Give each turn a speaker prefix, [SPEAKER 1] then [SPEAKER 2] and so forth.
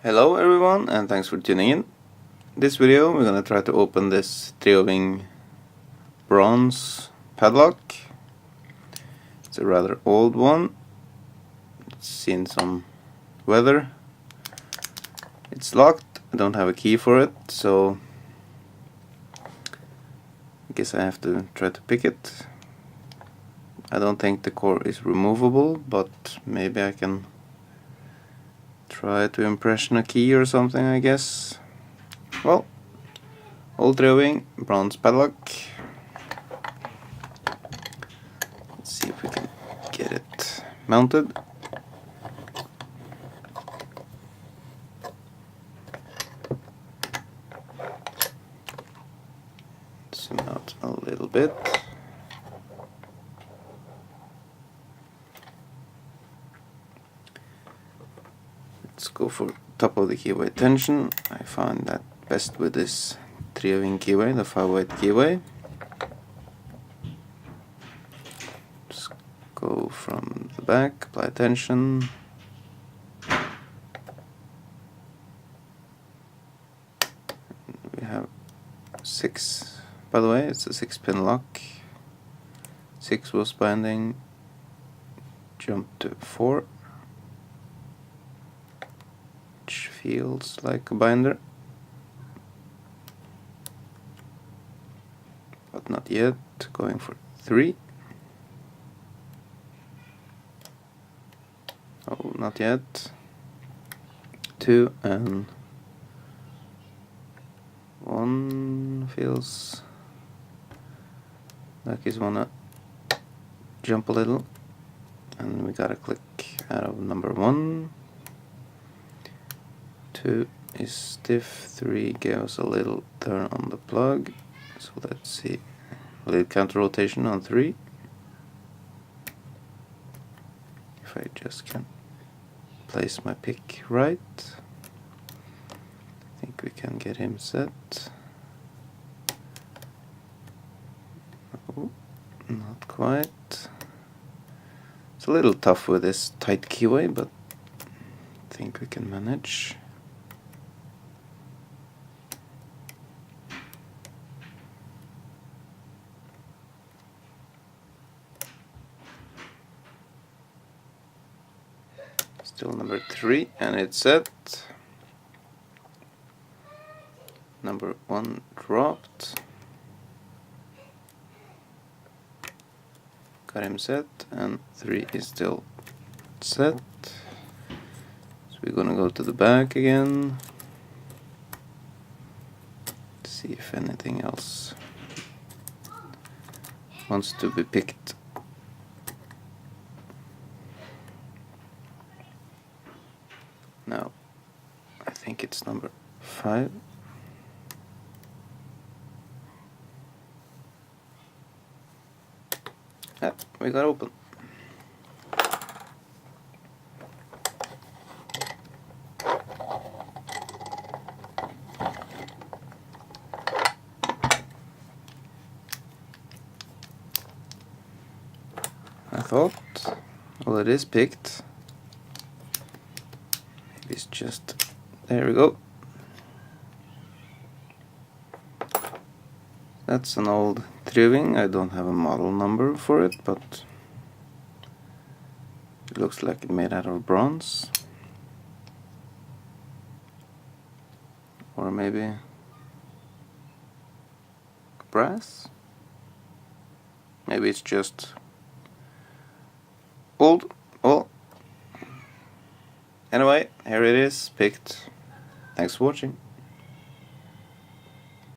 [SPEAKER 1] Hello everyone, and thanks for tuning in. This video we're gonna try to open this TrioVing bronze padlock. It's a rather old one. It's seen some weather. It's locked. I don't have a key for it, so I guess I have to try to pick it. I don't think the core is removable, but maybe I can try to impression a key or something, I guess. Well, old TrioVing bronze padlock. Let's see if we can get it mounted. Zoom out a little bit. Let's go for top of the keyway tension. I find that best with this TrioVing keyway, the 5-weight keyway. Just go from the back, apply tension. We have 6, by the way, it's a 6-pin lock. 6 was binding, jump to 4. Feels like a binder, but not yet. Going for 3. Oh, not yet. 2 and 1 feels like he's wanna jump a little, and we gotta click out of number 1. 2 is stiff, 3 gives a little turn on the plug, so let's see, a little counter rotation on 3. If I just can place my pick right, I think we can get him set. Oh, not quite. It's a little tough with this tight keyway, but I think we can manage. Still number 3, and it's set. Number 1 dropped. Got him set, and 3 is still set. So we're gonna go to the back again. See if anything else wants to be picked. Now, I think it's number 5. Yeah, we got open. I thought, well, it is picked. It's just, there we go. That's an old TrioVing. I don't have a model number for it, but it looks like it's made out of bronze, or maybe brass. Maybe it's just old. Well, anyway, here it is, picked. Thanks for watching.